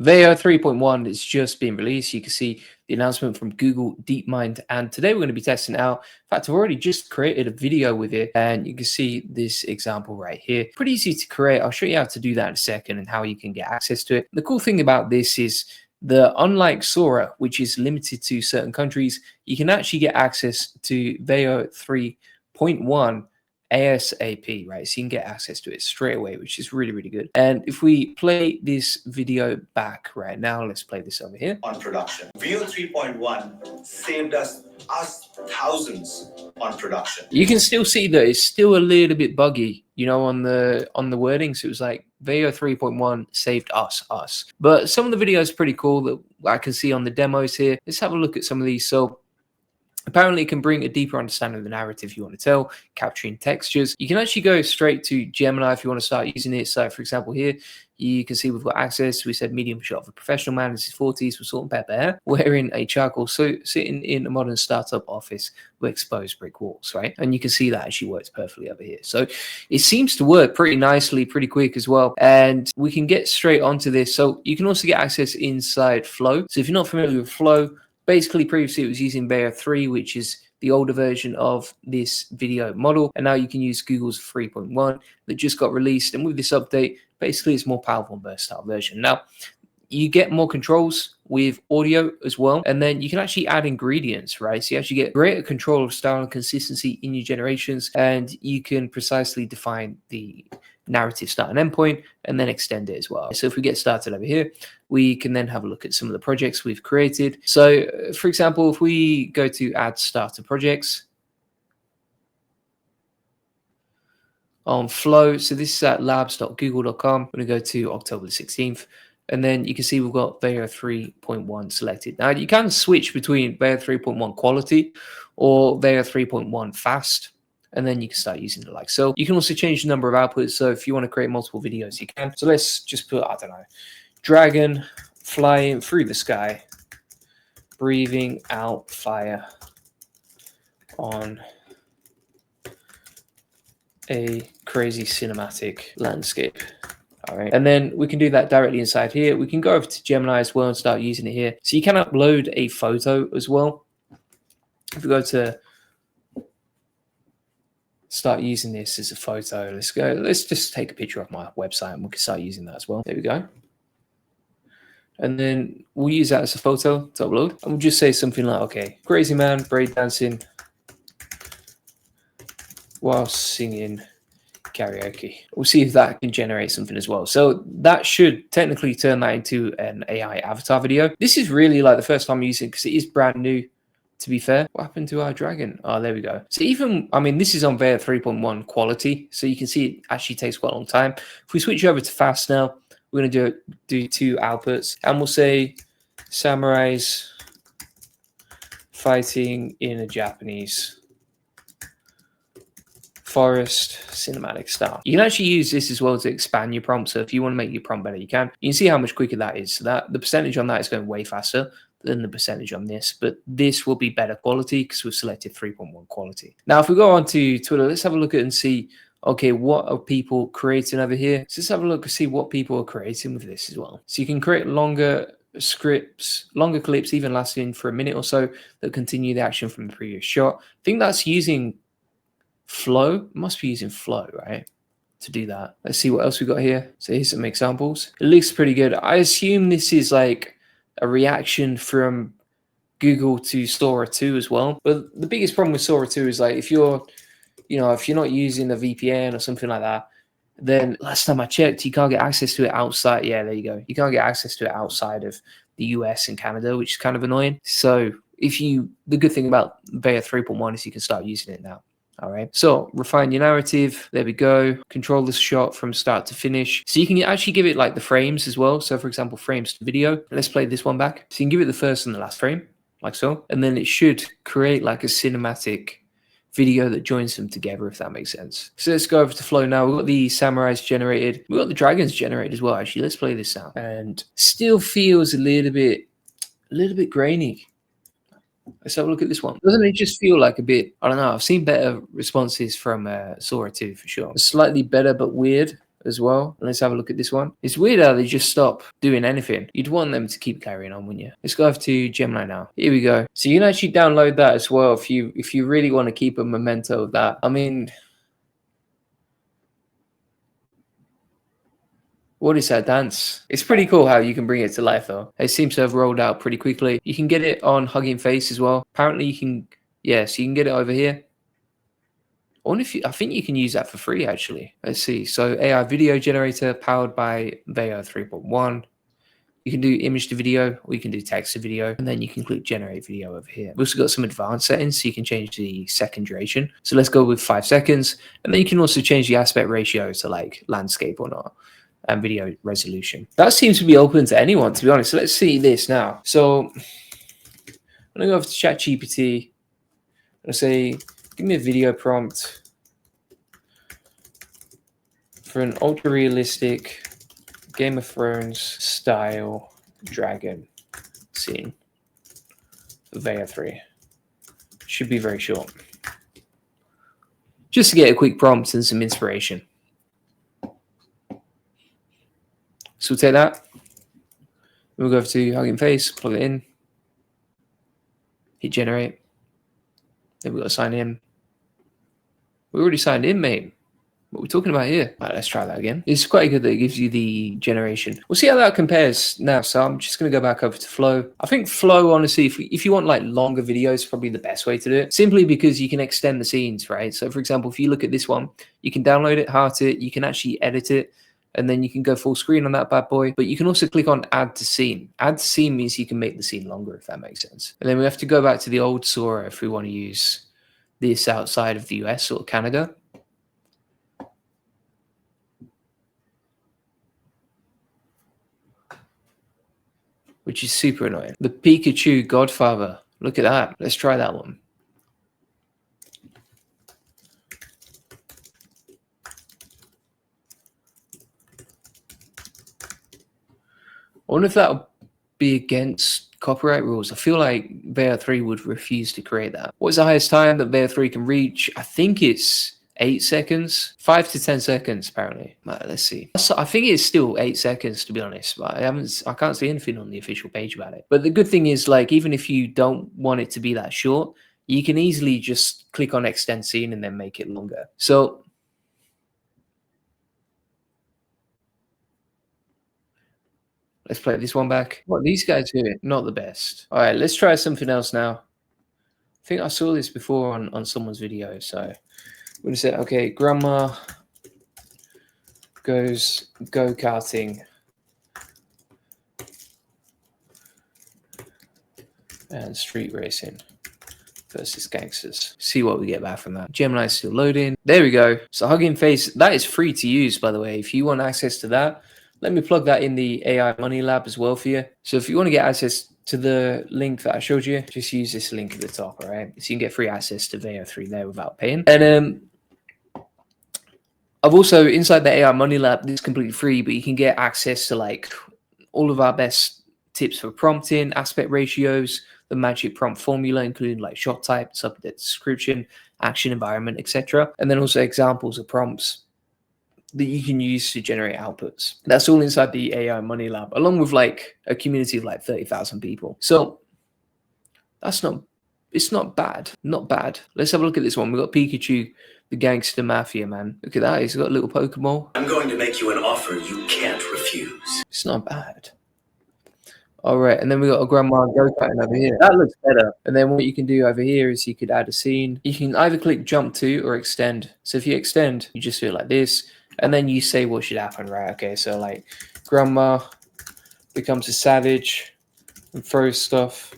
Veo 3.1 is just been released. You can see the announcement from Google DeepMind, and today we're going to be testing it out. In fact, I've already just created a video with it, and you can see this example right here. Pretty easy to create. I'll show you how to do that in a second and how you can get access to it. The cool thing about this is unlike Sora, which is limited to certain countries, you can actually get access to Veo 3.1 ASAP, right? So you can get access to it straight away, which is really, really good. And if we play this video back right now, let's play this over here. On production, Veo 3.1 saved us thousands on production. You can still see that it's still a little bit buggy, you know, on the wording. So it was like Veo 3.1 saved us. But some of the videos are pretty cool that I can see on the demos here. Let's have a look at some of these. So apparently it can bring a deeper understanding of the narrative you want to tell, capturing textures. You can actually go straight to Gemini if you want to start using it. So for example, here you can see we've got access. We said medium shot of a professional man in his 40s with salt and pepper hair, wearing a charcoal suit, sitting in a modern startup office with exposed brick walls, right? And you can see that actually works perfectly over here. So it seems to work pretty nicely, pretty quick as well. And we can get straight onto this. So you can also get access inside Flow. So if you're not familiar with Flow, basically, previously it was using Veo 3, which is the older version of this video model. And now you can use Google's 3.1 that just got released. And with this update, basically it's more powerful and versatile version. Now, you get more controls with audio as well. And then you can actually add ingredients, right? So you actually get greater control of style and consistency in your generations. And you can precisely define the narrative start and endpoint and then extend it as well. So if we get started over here, we can then have a look at some of the projects we've created. So for example, if we go to add starter projects on Flow, so this is at labs.google.com. I'm going to go to October the 16th. And then you can see we've got Veo 3.1 selected. Now you can switch between Veo 3.1 quality or Veo 3.1 fast, and then you can start using it like so. You can also change the number of outputs. So if you want to create multiple videos, you can. So let's just put, I don't know, dragon flying through the sky, breathing out fire on a crazy cinematic landscape. All right. And then we can do that directly inside here. We can go over to Gemini as well and start using it here. So you can upload a photo as well. If we go to start using this as a photo, let's just take a picture of my website and we can start using that as well. There we go. And then we'll use that as a photo to upload. And we'll just say something like, okay, crazy man breakdancing while singing karaoke. We'll see if that can generate something as well. So that should technically turn that into an AI avatar video. This is really like the first time I'm using it because it is brand new, to be fair. What happened to our dragon? Oh, there we go. So even, I mean, this is on Veo 3.1 quality. So you can see it actually takes quite a long time. If we switch over to fast now, we're going to do two outputs. And we'll say samurais fighting in a Japanese forest cinematic style. You can actually use this as well to expand your prompt. So if you want to make your prompt better, you can. You can see how much quicker that is. So that the percentage on that is going way faster than the percentage on this, but this will be better quality because we've selected 3.1 quality. Now, if we go on to Twitter, let's have a look at and see, okay, what are people creating over here? So let's have a look and see what people are creating with this as well. So you can create longer scripts, longer clips, even lasting for a minute or so, that continue the action from the previous shot. I think that's using Flow. Must be using Flow, right, to do that. Let's see what else we got here. So here's some examples. It looks pretty good. I assume this is like a reaction from Google to Sora 2 as well. But the biggest problem with Sora 2 is like if you're not using a VPN or something like that, then last time I checked, you can't get access to it outside. Yeah, there you go. You can't get access to it outside of the US and Canada, which is kind of annoying. So the good thing about Veo 3.1 is you can start using it now. All right, so refine your narrative. There we go. Control this shot from start to finish. So you can actually give it like the frames as well. So for example, frames to video. Let's play this one back. So you can give it the first and the last frame, like so. And then it should create like a cinematic video that joins them together, if that makes sense. So let's go over to Flow now. We've got the samurais generated. We've got the dragons generated as well, actually. Let's play this now. And still feels a little bit grainy. Let's have a look at this one. Doesn't it just feel like a bit, I don't know, I've seen better responses from Sora 2 for sure. It's slightly better, but weird. as well. And let's have a look at this one. It's weird how they just stop doing anything. You'd want them to keep carrying on, wouldn't you? Let's go over to Gemini now. Here we go. So you can actually download that as well if you really want to keep a memento of that. I mean, what is that dance? It's pretty cool how you can bring it to life though. It seems to have rolled out pretty quickly. You can get it on Hugging Face as well. Apparently you can, yes, you can get it over here. I think you can use that for free actually. Let's see. So AI video generator powered by Veo 3.1. You can do image to video, or you can do text to video, and then you can click generate video over here. We've also got some advanced settings, so you can change the second duration. So let's go with 5 seconds, and then you can also change the aspect ratio to like landscape or not, and video resolution. That seems to be open to anyone, to be honest. So let's see this now. So I'm gonna go over to ChatGPT. I'm gonna say, give me a video prompt for an ultra realistic Game of Thrones style dragon scene for Veo 3. Should be very short. Just to get a quick prompt and some inspiration. So we'll take that. We'll go over to Hugging Face, plug it in, hit generate. Then we've got to sign in. We already signed in, mate. What are we talking about here? All right, let's try that again. It's quite good that it gives you the generation. We'll see how that compares now. So I'm just going to go back over to Flow. I think Flow, honestly, if you want like longer videos, probably the best way to do it. Simply because you can extend the scenes, right? So for example, if you look at this one, you can download it, heart it, you can actually edit it, and then you can go full screen on that bad boy. But you can also click on add to scene. Add to scene means you can make the scene longer, if that makes sense. And then we have to go back to the old Sora if we want to use this outside of the US or Canada. Which is super annoying. The Pikachu Godfather. Look at that. Let's try that one. I wonder if that'll be against copyright rules. I feel like Veo 3 would refuse to create that. What's the highest time that Veo 3 can reach? I think it's 8 seconds, 5 to 10 seconds, apparently. Right, let's see. I think it's still 8 seconds, to be honest, but I can't see anything on the official page about it. But the good thing is, like, even if you don't want it to be that short, you can easily just click on extend scene and then make it longer. So let's play this one back. What these guys doing? Not the best. All right, let's try something else now. I think I saw this before on someone's video, so I'm going to say, okay, grandma goes go-karting and street racing versus gangsters. See what we get back from that. Gemini is still loading. There we go. So Hugging Face, that is free to use, by the way. If you want access to that, let me plug that in the AI Money Lab as well for you. So if you want to get access to the link that I showed you, just use this link at the top, all right? So you can get free access to Veo 3 there without paying. And I've also, inside the AI Money Lab, this is completely free, but you can get access to like all of our best tips for prompting, aspect ratios, the magic prompt formula, including like shot type, subject description, action environment, etc. And then also examples of prompts that you can use to generate outputs. That's all inside the AI Money Lab, along with like a community of like 30,000 people. So it's not bad. Not bad. Let's have a look at this one. We've got Pikachu, the gangster mafia, man. Look at that. He's got a little Pokemon. I'm going to make you an offer you can't refuse. It's not bad. All right. And then we got a grandma go-karting over here. That looks better. And then what you can do over here is you could add a scene. You can either click jump to or extend. So if you extend, you just do it like this. And then you say what should happen, right? Okay. So like grandma becomes a savage and throws stuff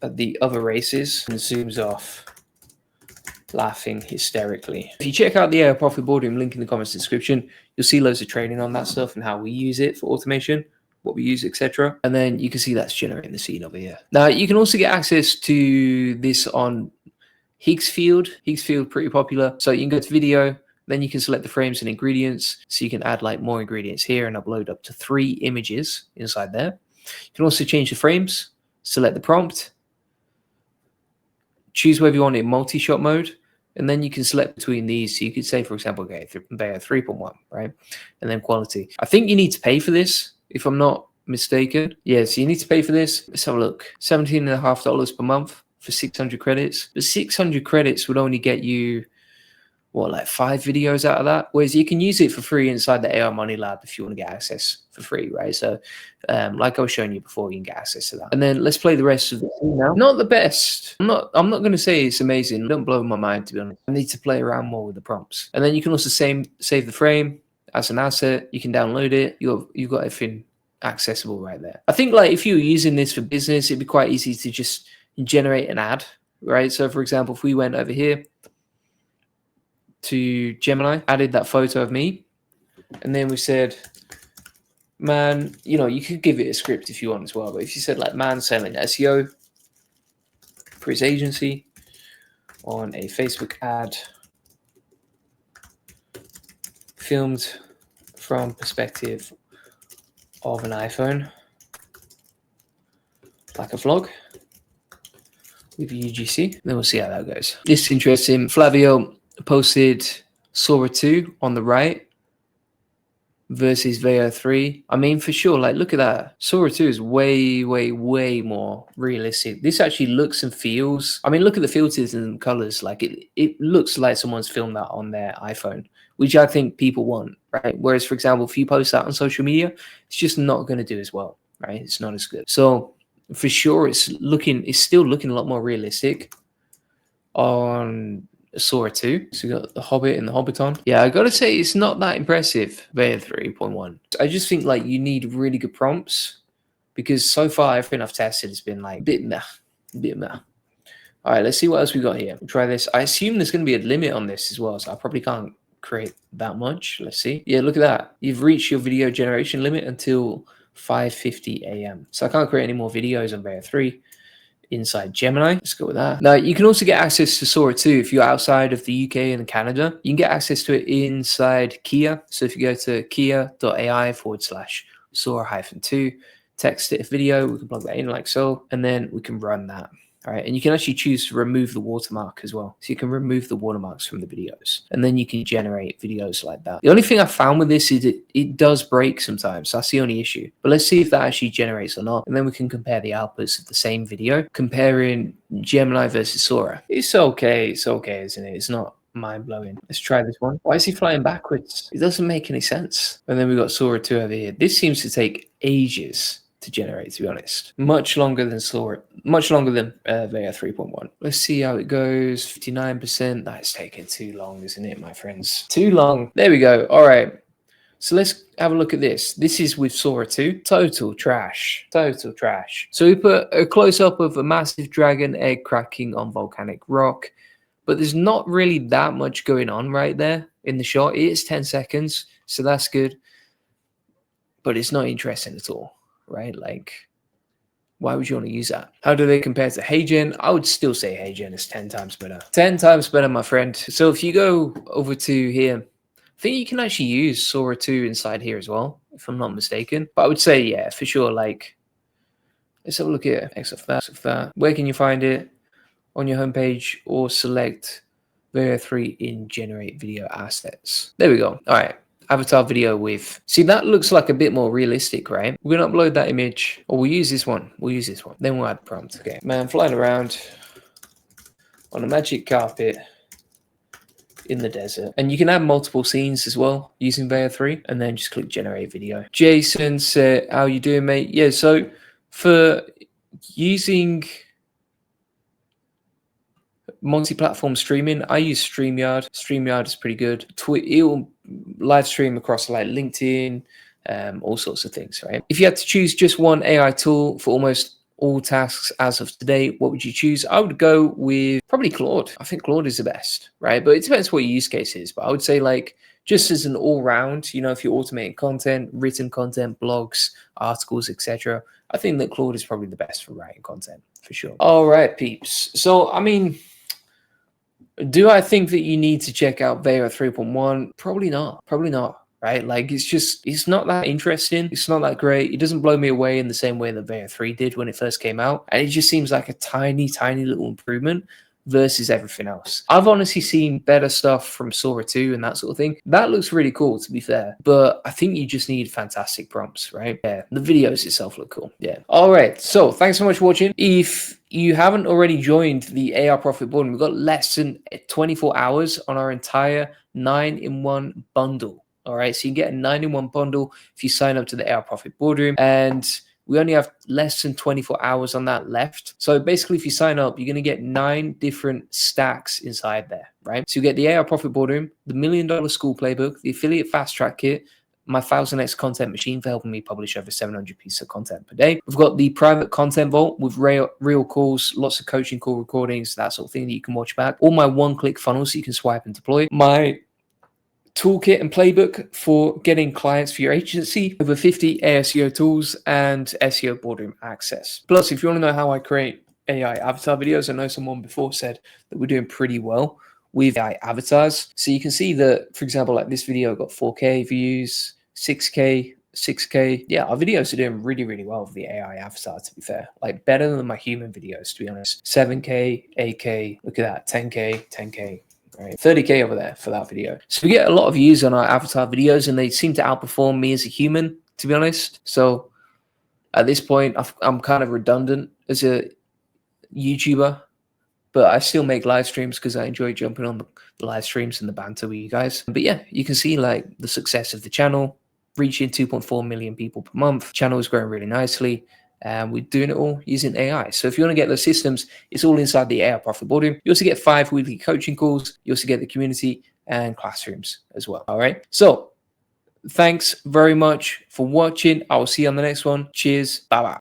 at the other races and zooms off, laughing hysterically. If you check out the AI Profit Boardroom, link in the comments description, you'll see loads of training on that stuff and how we use it for automation, what we use, etc. And then you can see that's generating the scene over here. Now you can also get access to this on Higgsfield. Higgsfield, pretty popular. So you can go to video, then you can select the frames and ingredients. So you can add like more ingredients here and upload up to 3 images inside there. You can also change the frames, select the prompt, choose whether you want it in multi-shot mode, And then you can select between these. So you could say, for example, okay, Veo 3.1, right? And then quality. I think you need to pay for this, if I'm not mistaken. Yeah, so you need to pay for this. Let's have a look. $17.50 per month for 600 credits. But 600 credits would only get you, what, like 5 videos out of that? Whereas you can use it for free inside the AI Money Lab if you want to get access for free, right? So like I was showing you before, you can get access to that. And then let's play the rest of the thing now. Not the best. I'm not going to say it's amazing. Don't blow my mind, to be honest. I need to play around more with the prompts. And then you can also save the frame as an asset. You can download it. You've got everything accessible right there. I think like if you were using this for business, it'd be quite easy to just generate an ad, right? So for example, if we went over here to Gemini, added that photo of me, and then we said, man, you could give it a script if you want as well, but if you said like, man selling SEO for his agency on a Facebook ad filmed from perspective of an iPhone, like a vlog with UGC, then we'll see how that goes. This is interesting. Flavio posted Sora 2 on the right versus Veo 3. I mean, for sure, like, look at that. Sora 2 is way, way, way more realistic. This actually looks and feels, I mean, look at the filters and colors. Like, it looks like someone's filmed that on their iPhone, which I think people want, right? Whereas, for example, if you post that on social media, it's just not going to do as well, right? It's not as good. So for sure, it's still looking a lot more realistic on Sora 2. So we got the Hobbit and the Hobbiton. Yeah, I gotta say it's not that impressive, Veo 3.1. I just think like you need really good prompts, because so far everything I've tested has been like a bit meh. All right, let's see what else we got here. We'll try this. I assume there's gonna be a limit on this as well, so I probably can't create that much. Let's see. Yeah, look at that. You've reached your video generation limit until 5:50 a.m. So I can't create any more videos on Veo 3 inside Gemini. Let's go with that. Now, you can also get access to Sora 2 if you're outside of the UK and Canada. You can get access to it inside Kia. So if you go to kia.ai/Sora-2, text it a video, we can plug that in like so, and then we can run that. All right, and you can actually choose to remove the watermark as well. So you can remove the watermarks from the videos, and then you can generate videos like that. The only thing I found with this is it does break sometimes. That's the only issue. But let's see if that actually generates or not. And then we can compare the outputs of the same video, comparing Gemini versus Sora. It's okay, isn't it? It's not mind-blowing. Let's try this one. Why is he flying backwards? It doesn't make any sense. And then we got Sora 2 over here. This seems to take ages to generate, to be honest. Much longer than Veo 3.1. Let's see how it goes. 59%. That's taking too long, isn't it, my friends? Too long. There we go. All right. So let's have a look at this. This is with Sora 2. Total trash. Total trash. So we put a close-up of a massive dragon egg cracking on volcanic rock, but there's not really that much going on right there in the shot. It is 10 seconds, so that's good, but it's not interesting at all. Right? Like, why would you want to use that? How do they compare to HeyGen? I would still say HeyGen is 10 times better. 10 times better, my friend. So if you go over to here, I think you can actually use Sora 2 inside here as well, if I'm not mistaken. But I would say, yeah, for sure, like, let's have a look here. X of that. Where can you find it? On your homepage, or select Veo 3 in Generate Video Assets. There we go. All right. Avatar video with, see, that looks like a bit more realistic, right? We're gonna upload that image, or we'll use this one. Then we'll add the prompt. Okay, man flying around on a magic carpet in the desert. And you can add multiple scenes as well using Veo 3, and then just click generate video. Jason said, how you doing, mate? Yeah, so for using multi-platform streaming, I use StreamYard. StreamYard is pretty good. It'll live stream across like LinkedIn, all sorts of things, right? If you had to choose just one AI tool for almost all tasks as of today, what would you choose? I would go with probably Claude. I think Claude is the best, right? But it depends what your use case is. But I would say, like, just as an all-round, if you're automating content, written content, blogs, articles, etc., I think that Claude is probably the best for writing content, for sure. All right, peeps. So, I mean, do I think that you need to check out Veo 3.1? Probably not, right? Like, it's not that interesting. It's not that great. It doesn't blow me away in the same way that Veo 3 did when it first came out. And it just seems like a tiny, tiny little improvement versus everything else. I've honestly seen better stuff from Sora 2 and that sort of thing. That looks really cool, to be fair, but I think you just need fantastic prompts, right? Yeah, the videos itself look cool. Yeah. All right, so thanks so much for watching. If you haven't already joined the AI Profit Board, we've got less than 24 hours on our entire 9-in-1 bundle. All right, so you get a 9-in-1 bundle if you sign up to the AI Profit Boardroom, and we only have less than 24 hours on that left. So basically, if you sign up, you're going to get 9 different stacks inside there, right? So you get the AI Profit Boardroom, the $1 Million School Playbook, the Affiliate Fast Track Kit, my 1000x content machine for helping me publish over 700 pieces of content per day. We've got the private content vault with real calls, lots of coaching call recordings, that sort of thing that you can watch back. All my one-click funnels so you can swipe and deploy. My toolkit and playbook for getting clients for your agency, over 50 ASEO tools, and SEO boardroom access. Plus, if you want to know how I create AI avatar videos, I know someone before said that we're doing pretty well with AI avatars. So you can see that, for example, like this video got 4K views, 6K, 6K. Yeah, our videos are doing really, really well with the AI avatar, to be fair. Like better than my human videos, to be honest. 7K, 8K, look at that, 10K, 10K. Right, 30K over there for that video. So we get a lot of views on our avatar videos, and they seem to outperform me as a human, to be honest. So at this point, I'm kind of redundant as a YouTuber, but I still make live streams because I enjoy jumping on the live streams and the banter with you guys. But yeah, you can see like the success of the channel, reaching 2.4 million people per month. Channel is growing really nicely. And we're doing it all using AI. So if you want to get those systems, it's all inside the AI Profit Boardroom. You also get 5 weekly coaching calls. You also get the community and classrooms as well. All right. So thanks very much for watching. I will see you on the next one. Cheers. Bye-bye.